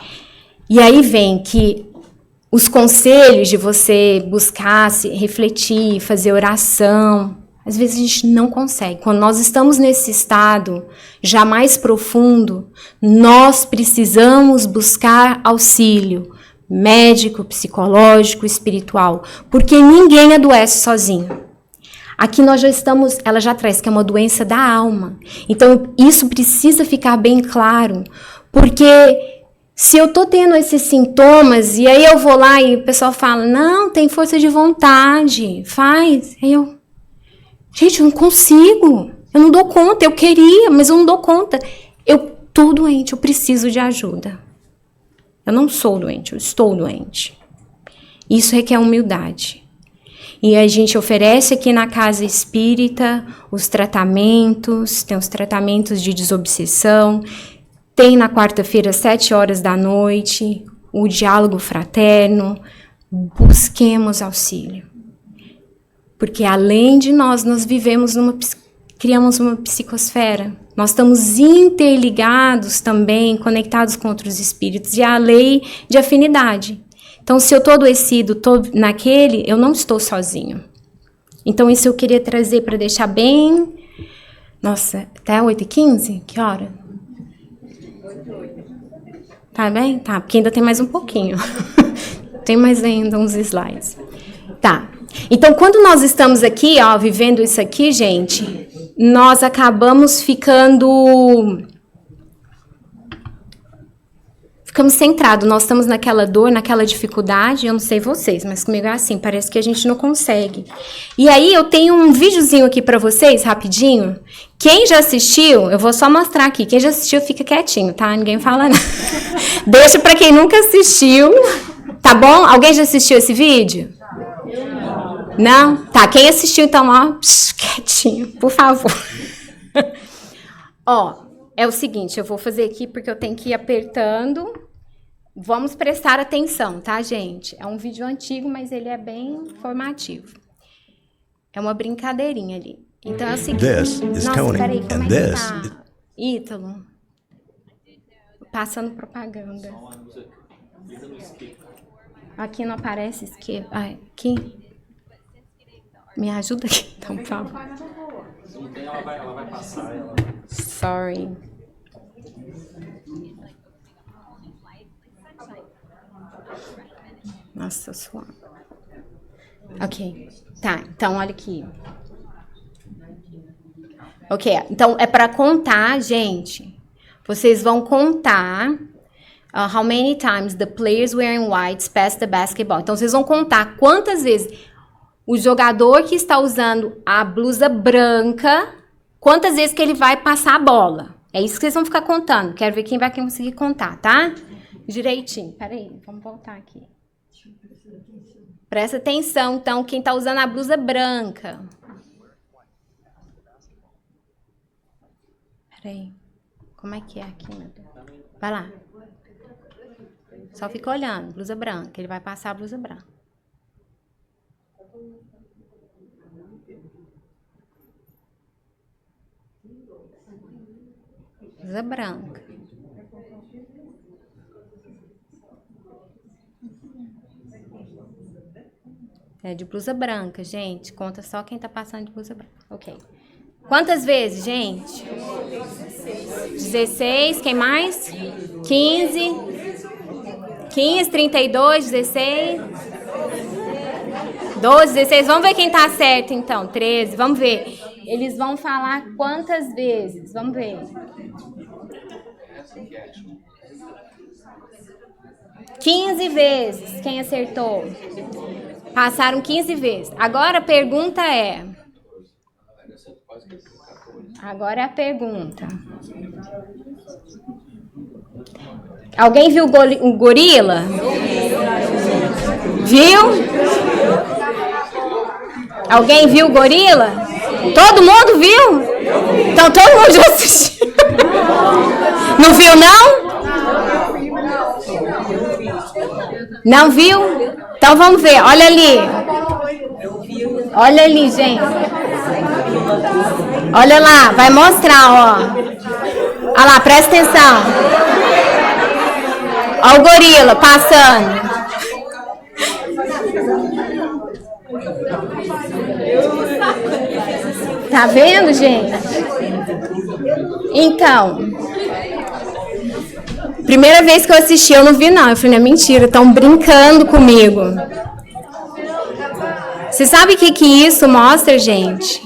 e aí vem que os conselhos de você buscar, se refletir, fazer oração, às vezes a gente não consegue. Quando nós estamos nesse estado já mais profundo, nós precisamos buscar auxílio médico, psicológico, espiritual, porque ninguém adoece sozinho. Aqui nós já estamos, ela já traz que é uma doença da alma. Então isso precisa ficar bem claro, porque se eu tô tendo esses sintomas e aí eu vou lá e o pessoal fala, não, tem força de vontade, faz. Aí gente, eu não consigo, eu não dou conta, eu queria, mas eu não dou conta. Eu tô doente, eu preciso de ajuda. Eu não sou doente, eu estou doente. Isso requer humildade. E a gente oferece aqui na Casa Espírita os tratamentos, tem os tratamentos de desobsessão, tem na quarta-feira, 19h, o diálogo fraterno. Busquemos auxílio. Porque além de nós vivemos criamos uma psicosfera. Nós estamos interligados também, conectados com outros espíritos. E a lei de afinidade. Então, se eu estou adoecido, estou naquele, eu não estou sozinho. Então, isso eu queria trazer para deixar bem... Nossa, até 8h15? Que hora? Tá bem? Tá, porque ainda tem mais um pouquinho. Tem mais ainda uns slides. Tá. Então, quando nós estamos aqui, vivendo isso aqui, gente, nós acabamos ficamos centrados, nós estamos naquela dor, naquela dificuldade, eu não sei vocês, mas comigo é assim, parece que a gente não consegue. E aí, eu tenho um videozinho aqui para vocês, rapidinho. Quem já assistiu, eu vou só mostrar aqui, quem já assistiu fica quietinho, tá? Ninguém fala nada. Deixa para quem nunca assistiu, tá bom? Alguém já assistiu esse vídeo? Não? Tá, quem assistiu, então, quietinho, por favor. É o seguinte, eu vou fazer aqui porque eu tenho que ir apertando. Vamos prestar atenção, tá, gente? É um vídeo antigo, mas ele é bem informativo. É uma brincadeirinha ali. Então, é o seguinte... Nossa, peraí, como é que tá? Ítalo. Passando propaganda. Aqui não aparece skip. Aqui... Me ajuda aqui, então, por favor. Ela vai passar. Sorry. Nossa, suave. Ok. Tá, então, olha aqui. Ok, então, é para contar, gente. Vocês vão contar how many times the players wearing whites passed the basketball. Então, vocês vão contar quantas vezes... O jogador que está usando a blusa branca, quantas vezes que ele vai passar a bola. É isso que vocês vão ficar contando. Quero ver quem vai conseguir contar, tá? Direitinho. Peraí, vamos voltar aqui. Presta atenção, então, quem está usando a blusa branca. Peraí. Como é que é aqui, meu Deus? Vai lá. Só fica olhando, blusa branca. Ele vai passar a blusa branca. Blusa branca. É de blusa branca, gente. Conta só quem tá passando de blusa branca. Ok. Quantas vezes, gente? 16. Quem mais? 15. 15, 32, 16. 12, 16. Vamos ver quem tá certo, então. 13. Vamos ver. Eles vão falar quantas vezes. Vamos ver. 15 vezes. Quem acertou? Passaram 15 vezes. Agora a pergunta é... Agora é a pergunta. Alguém viu o gorila? Viu? Alguém viu o gorila? Todo mundo viu? Então todo mundo já assistiu. Não viu, não? Não viu? Então vamos ver. Olha ali. Olha ali, gente. Olha lá, vai mostrar, ó. Olha lá, presta atenção. Olha o gorila passando. Tá vendo, gente? Então, primeira vez que eu assisti, eu não vi, não. Eu falei, não é mentira, estão brincando comigo. Você sabe o que isso mostra, gente?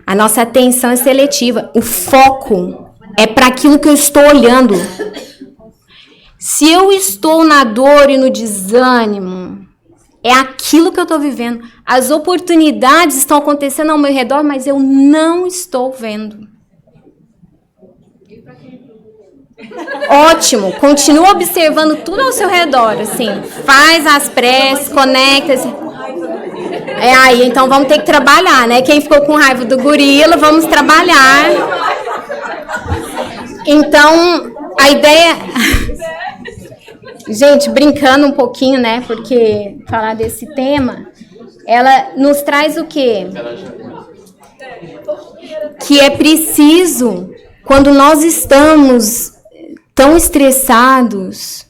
A nossa atenção é seletiva. O foco é para aquilo que eu estou olhando. Se eu estou na dor e no desânimo, é aquilo que eu estou vivendo. As oportunidades estão acontecendo ao meu redor, mas eu não estou vendo. Ótimo, continua observando tudo ao seu redor, assim. Faz as preces, conecta. Assim. É aí, então vamos ter que trabalhar, né? Quem ficou com raiva do gorila, vamos trabalhar. Então, a ideia... Gente, brincando um pouquinho, né? Porque falar desse tema, ela nos traz o quê? Que é preciso, quando nós estamos tão estressados,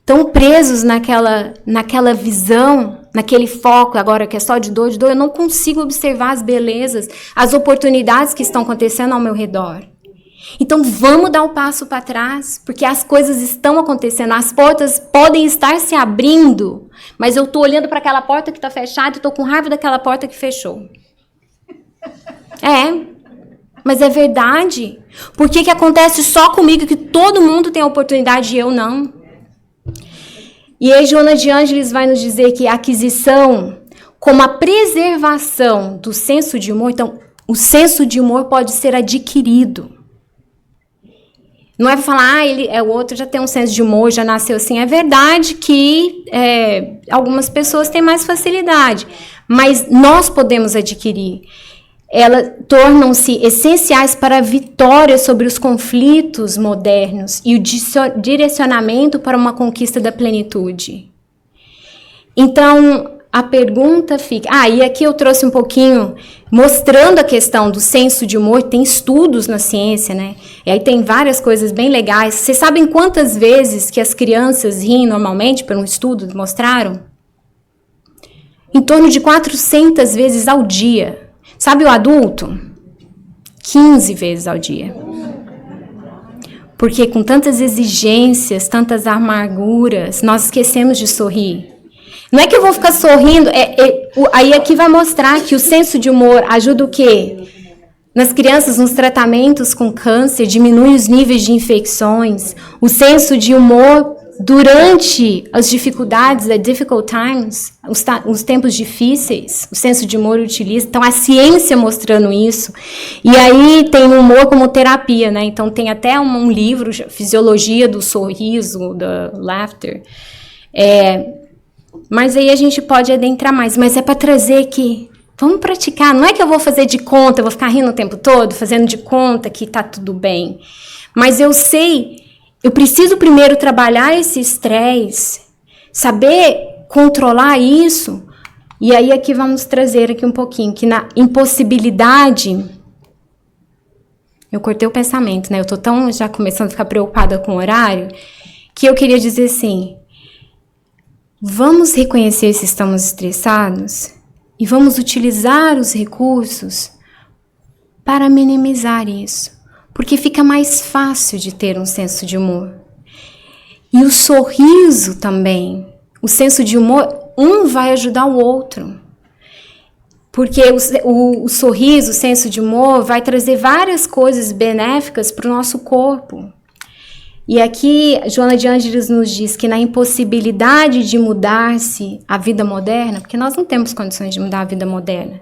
tão presos naquela visão, naquele foco, agora que é só de dor, eu não consigo observar as belezas, as oportunidades que estão acontecendo ao meu redor. Então, vamos dar um passo para trás, porque as coisas estão acontecendo, as portas podem estar se abrindo, mas eu estou olhando para aquela porta que está fechada e estou com raiva daquela porta que fechou. Mas é verdade. Por que acontece só comigo, que todo mundo tem a oportunidade e eu não? E aí, Joana de Ângeles vai nos dizer que a aquisição, como a preservação do senso de humor, então, o senso de humor pode ser adquirido. Não é falar, o outro já tem um senso de humor, já nasceu assim. É verdade que algumas pessoas têm mais facilidade, mas nós podemos adquirir. Elas tornam-se essenciais para a vitória sobre os conflitos modernos e o direcionamento para uma conquista da plenitude. Então, a pergunta fica... e aqui eu trouxe um pouquinho, mostrando a questão do senso de humor. Tem estudos na ciência, né? E aí tem várias coisas bem legais. Vocês sabem quantas vezes que as crianças riem normalmente, por um estudo mostraram? Em torno de 400 vezes ao dia. Sabe o adulto? 15 vezes ao dia. Porque com tantas exigências, tantas amarguras, nós esquecemos de sorrir. Não é que eu vou ficar sorrindo, aí aqui vai mostrar que o senso de humor ajuda o quê? Nas crianças, nos tratamentos com câncer, diminui os níveis de infecções. O senso de humor durante as dificuldades, the difficult times, os tempos difíceis, o senso de humor utiliza. Então, a ciência mostrando isso. E aí tem o humor como terapia, né? Então, tem até um livro, Fisiologia do Sorriso, da Laughter. Mas aí a gente pode adentrar mais. Mas é para trazer que vamos praticar. Não é que eu vou fazer de conta, eu vou ficar rindo o tempo todo, fazendo de conta que está tudo bem. Mas eu sei Eu preciso primeiro trabalhar esse estresse, saber controlar isso. E aí aqui vamos trazer aqui um pouquinho, que na impossibilidade... Eu cortei o pensamento, né? Eu tô tão já começando a ficar preocupada com o horário, que eu queria dizer assim, vamos reconhecer se estamos estressados e vamos utilizar os recursos para minimizar isso. Porque fica mais fácil de ter um senso de humor. E o sorriso também. O senso de humor, um vai ajudar o outro. Porque o sorriso, o senso de humor, vai trazer várias coisas benéficas para o nosso corpo. E aqui, Joana de Ângeles nos diz que na impossibilidade de mudar-se a vida moderna, porque nós não temos condições de mudar a vida moderna,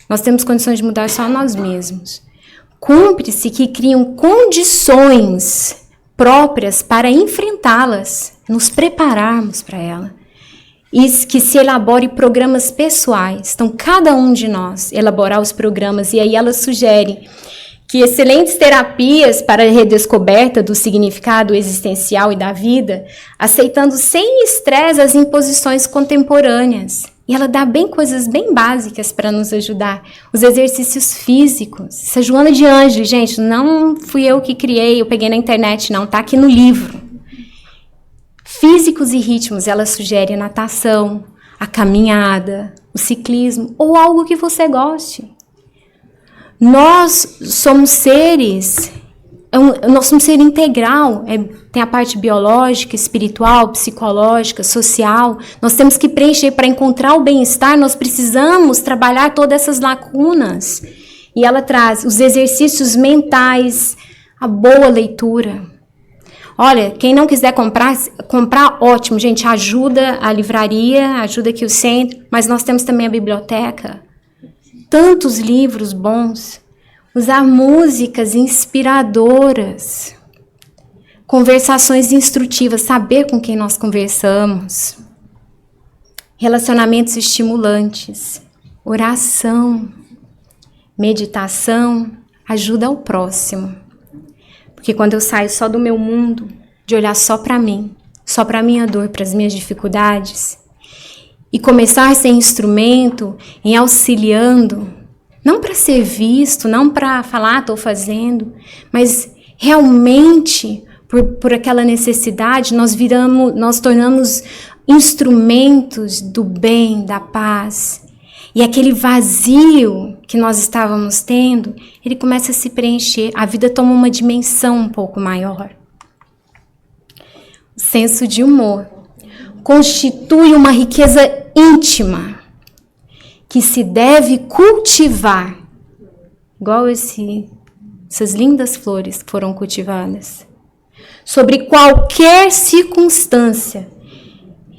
nós temos condições de mudar só nós mesmos. Cumpre-se que criam condições próprias para enfrentá-las, nos prepararmos para ela. E que se elabore programas pessoais. Então, cada um de nós elaborar os programas, e aí ela sugere que excelentes terapias para a redescoberta do significado existencial e da vida, aceitando sem estresse as imposições contemporâneas. E ela dá coisas bem básicas para nos ajudar. Os exercícios físicos. Essa Joana de Ângeles, gente, não fui eu que criei, eu peguei na internet, não, tá aqui no livro. Físicos e ritmos, ela sugere a natação, a caminhada, o ciclismo, ou algo que você goste. Nós somos seres, nós somos ser integral, tem a parte biológica, espiritual, psicológica, social. Nós temos que preencher para encontrar o bem-estar, nós precisamos trabalhar todas essas lacunas. E ela traz os exercícios mentais, a boa leitura. Olha, quem não quiser comprar, ótimo, gente, ajuda a livraria, ajuda aqui o centro, mas nós temos também a biblioteca. Tantos livros bons. Usar músicas inspiradoras. Conversações instrutivas, saber com quem nós conversamos. Relacionamentos estimulantes. Oração. Meditação. Ajuda ao próximo. Porque quando eu saio só do meu mundo, de olhar só para mim, só para a minha dor, para as minhas dificuldades, e começar a ser instrumento em auxiliando, não para ser visto, não para falar, estou fazendo, mas realmente, por aquela necessidade, nós tornamos instrumentos do bem, da paz. E aquele vazio que nós estávamos tendo, ele começa a se preencher. A vida toma uma dimensão um pouco maior. O senso de humor constitui uma riqueza íntima que se deve cultivar, igual essas lindas flores que foram cultivadas, sobre qualquer circunstância,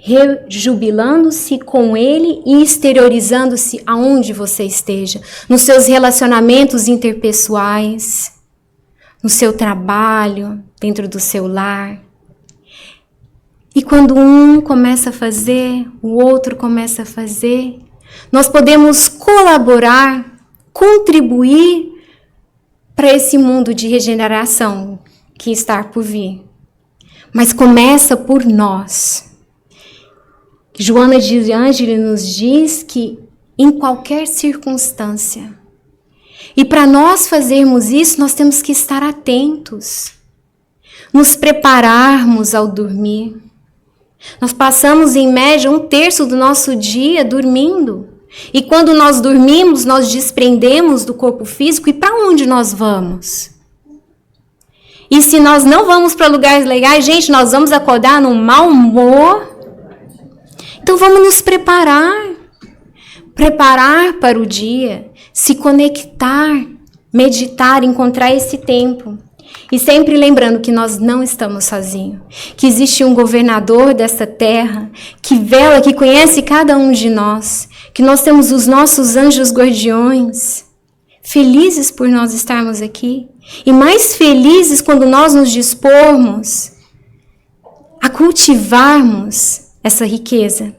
rejubilando-se com ele e exteriorizando-se aonde você esteja, nos seus relacionamentos interpessoais, no seu trabalho, dentro do seu lar. E quando um começa a fazer, o outro começa a fazer, nós podemos colaborar, contribuir para esse mundo de regeneração que está por vir. Mas começa por nós. Joana de Ângeles nos diz que em qualquer circunstância. E para nós fazermos isso, nós temos que estar atentos. Nos prepararmos ao dormir. Nós passamos em média 1/3 do nosso dia dormindo. E quando nós dormimos, nós desprendemos do corpo físico. E para onde nós vamos? E se nós não vamos para lugares legais, gente, nós vamos acordar num mau humor. Então vamos nos preparar. Preparar para o dia. Se conectar. Meditar, encontrar esse tempo. E sempre lembrando que nós não estamos sozinhos. Que existe um governador dessa terra. Que vela, que conhece cada um de nós. Que nós temos os nossos anjos guardiões. Felizes por nós estarmos aqui. E mais felizes quando nós nos dispormos a cultivarmos essa riqueza.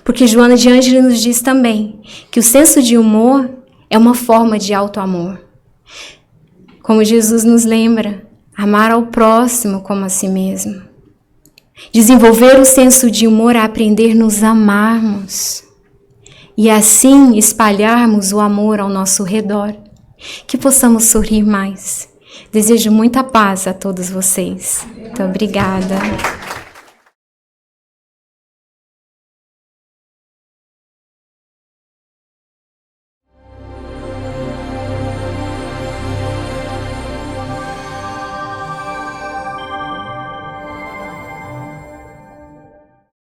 Porque Joana de Ângeles nos diz também que o senso de humor é uma forma de auto-amor. Como Jesus nos lembra, amar ao próximo como a si mesmo, desenvolver o senso de humor a aprender a nos amarmos e assim espalharmos o amor ao nosso redor, que possamos sorrir mais. Desejo muita paz a todos vocês. Muito obrigada.